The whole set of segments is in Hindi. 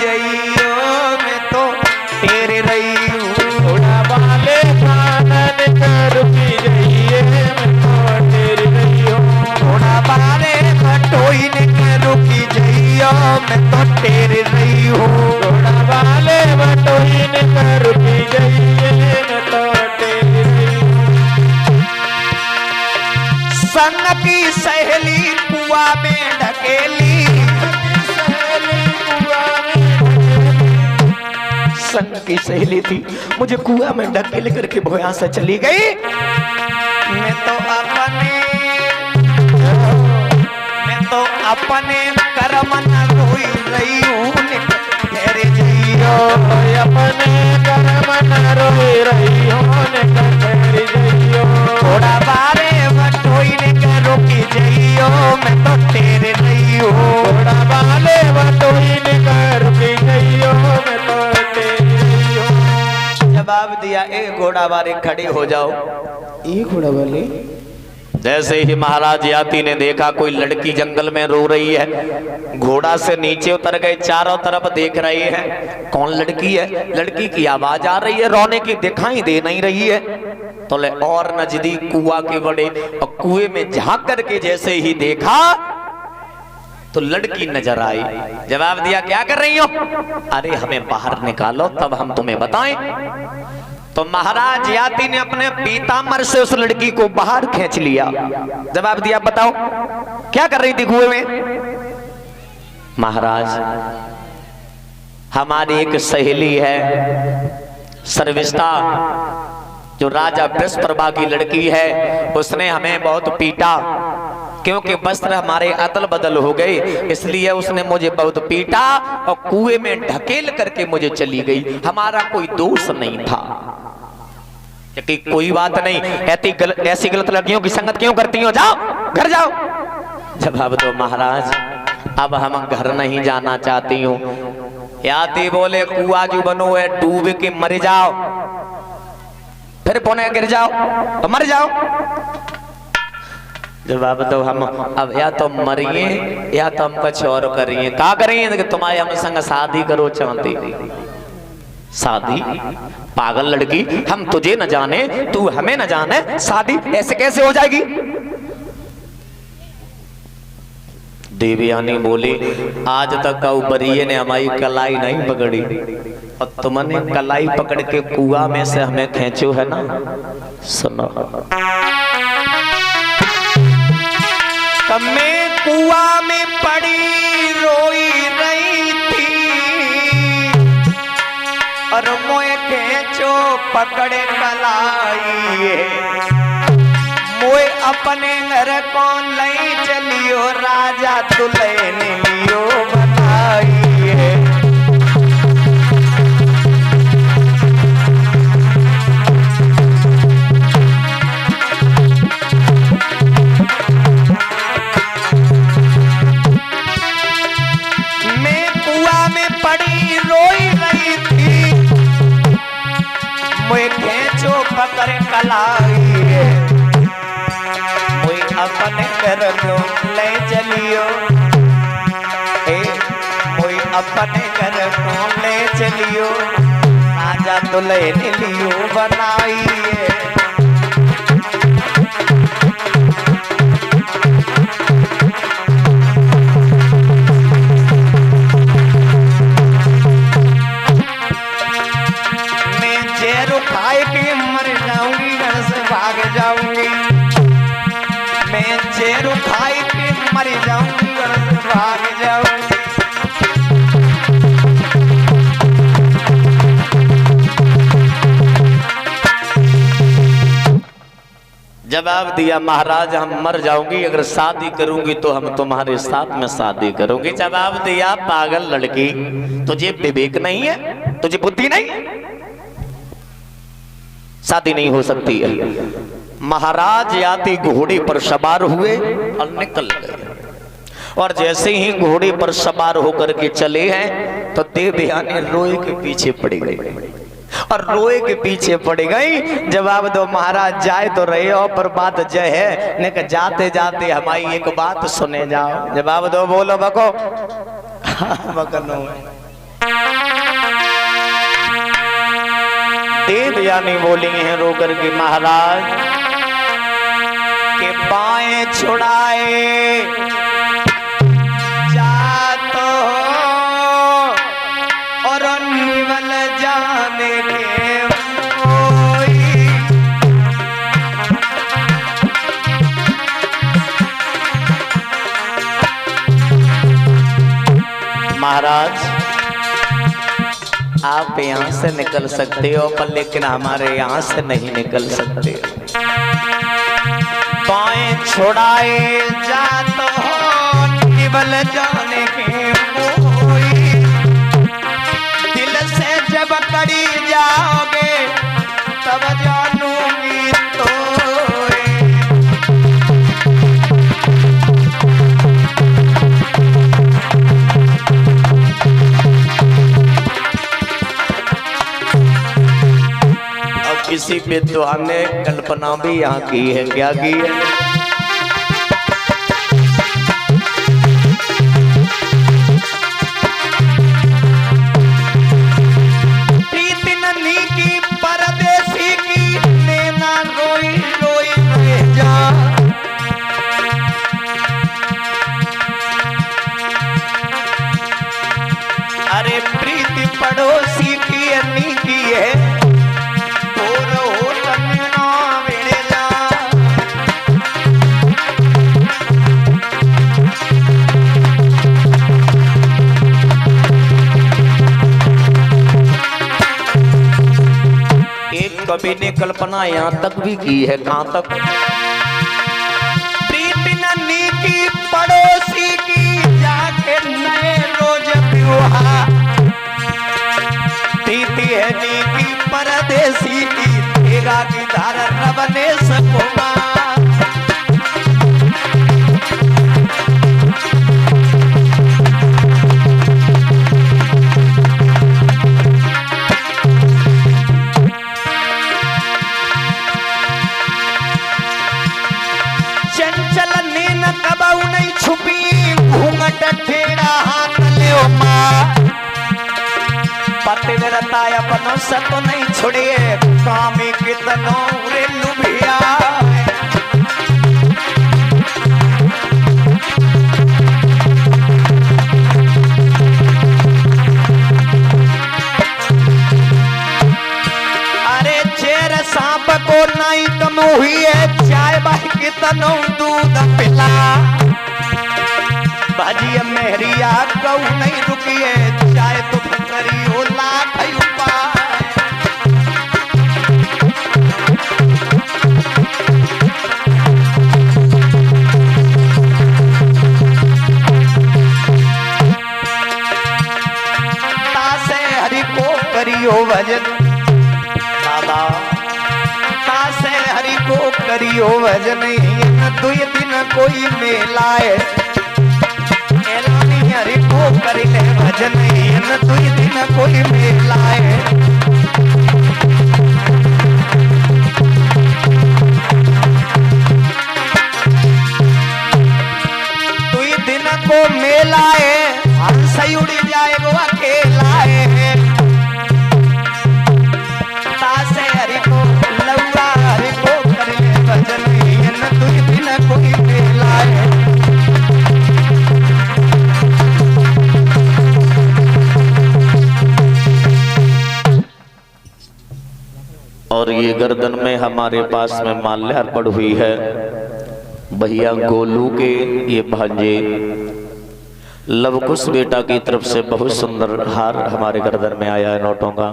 जइयो मैं तो तेरे रही हूँ। घोड़ा वाले कानन कर रुकी जाइए मैं तो तेरी रही हूँ। घोड़ा वाले बटोई ने रुकी जइयो मैं तो तेरे रही हूँ। घोड़ा वाले बटोही ने कर रुकी जाइए मैं तो तेरी रही हूँ। संग की सहेली कुआ में ढकेली, संग की सहेली थी मुझे कुआ में ढकेल करके भोया से चली गई। मैं तो अपने कर्म न रोई रही हूँ। तेरे जइयो अपने कर्म न रोई रही हूँ तेरी जइयो। घोड़ा बारे बटोई ने रोकी जइयो मैं तो तेरे रही हूँ। घोड़ा वाले बटोही ने कर रुकी जाइयो मैं तो तेरी रही हूँ। जवाब दिया ए घोड़ा बारे खड़े हो जाओ। ये घोड़ा वाले जैसे ही महाराज याती ने देखा कोई लड़की जंगल में रो रही है, घोड़ा से नीचे उतर गए, चारों तरफ देख रहे हैं कौन लड़की है। लड़की की आवाज आ रही है, रोने की दिखाई दे नहीं रही है। तो ले और नजदीक कुआ के बड़े और कुएं में झांक करके जैसे ही देखा तो लड़की नजर आई। जवाब दिया क्या कर रही हो? अरे हमें बाहर निकालो तब हम तुम्हें बताएं। तो महाराज याती ने अपने पीताम्बर से उस लड़की को बाहर खींच लिया। जवाब दिया बताओ क्या कर रही थी कुएं में? महाराज हमारी एक सहेली है सर्विष्ठा, जो राजा बृहस्पति की लड़की है, उसने हमें बहुत पीटा क्योंकि वस्त्र हमारे अदल बदल हो गए, इसलिए उसने मुझे बहुत पीटा और कुएं में ढकेल करके मुझे चली गई। हमारा कोई दोष नहीं था। कि कोई बात नहीं, ऐसी गलत लड़कियों की संगत क्यों करती हो? जाओ घर जाओ। जवाब दो महाराज अब हम घर नहीं जाना चाहती हूँ। याती बोले कुआ जो बनो है डूब के मर जाओ, फिर पुणे गिर जाओ तो मर जाओ। जवाब दो हम अब या तो मरिए या तो हम कुछ और करिए। क्या करिए? तुम्हारे हम संग शादी करो चाहती। शादी? पागल लड़की, हम तुझे न जाने तू हमें न जाने, शादी ऐसे कैसे हो जाएगी? देवयानी बोली आज तक बरिये ने हमारी कलाई नहीं पकड़ी और तुमने कलाई पकड़ के कुआ में से हमें खींचो है ना। सुनो मैं कुआ में पड़ी रोई रही थी और मोए खींचो पकड़े कलाई, मोए अपने घर कौन लई चलियो राजा दुल्हन लियो बनाई। पकड़ कलाई मुई अपने घर को ले चलियो, मुई अपने घर को ले चलियो राजा दुल्हन लियो बनाई। जाऊंगी मैं जेरू खाई के मर जाऊंगी, भाग जाऊंगी। जवाब दिया महाराज हम मर जाऊंगी, अगर शादी करूंगी तो हम तुम्हारे साथ में शादी करूंगी। जवाब दिया पागल लड़की, तुझे विवेक नहीं है, तुझे बुद्धि नहीं, शादी नहीं हो सकती है। महाराज याती घोड़े पर सवार हुए और निकल गए, और जैसे ही घोड़े पर सवार होकर के चले हैं तो देवयानी रोए के पीछे पड़ गई और रोए के पीछे पड़ गई। जवाब दो महाराज जाए तो रहे हो पर बात जय है, नहीं जाते जाते हमारी एक बात सुने जाओ। जवाब दो बोलो बको। बकनो है देवयानी बोली हैं रो करके महाराज के बाएं छुड़ाए जातो और निवल जाने के मोई। महाराज आप यहाँ से निकल सकते हो पर लेकिन हमारे यहाँ से नहीं निकल सकते। बाएं छुड़ाए जात हो निवल जाने के मोई। दिल से जब कड़ी जाओगे तब जानूंगी तो। किसी विद्वान ने कल्पना भी यहाँ की है, क्या की है? प्रीति नन्ही की परदेसी की नैना रोई रोई रह जा। अरे प्रीति पड़ोसी की अन्नी की है कवि ने कल्पना यहाँ तक भी की है, कहां तक? प्रीति नन्ही की पड़ोसी की जाके नए रोज विवाह। प्रीति है नी की परदेसी की तेरा की धारा रब ने सकोमा। अपनों से तो नहीं छोड़िए काम कितनों रे लुभिया। अरे चेर सांप को नहीं कम हुई है चाय बाई कितनों दूध पिला। बाजी मेहरिया गौ नहीं रुकी है चाय तो करी हो लाख करियो भजन बाबा कासे हरि को करियो भजन। दुई दिन कोई मेला है एलानी हरि को करी ले भजन। दुई दिन कोई मेला है दुई दिन को मेला है हंस उड़ी जाए वो अकेला है। और ये गर्दन में हमारे पास में माल्यार्पण हुई है भैया गोलू के ये भांजे लवकुश बेटा की तरफ से बहुत सुंदर हार हमारे गर्दन में आया है नोटों का।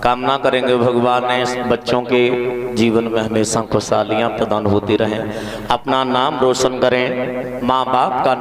कामना करेंगे भगवान ने इस बच्चों के जीवन में हमेशा खुशहालियां प्रदान होती रहें, अपना नाम रोशन करें, माँ बाप का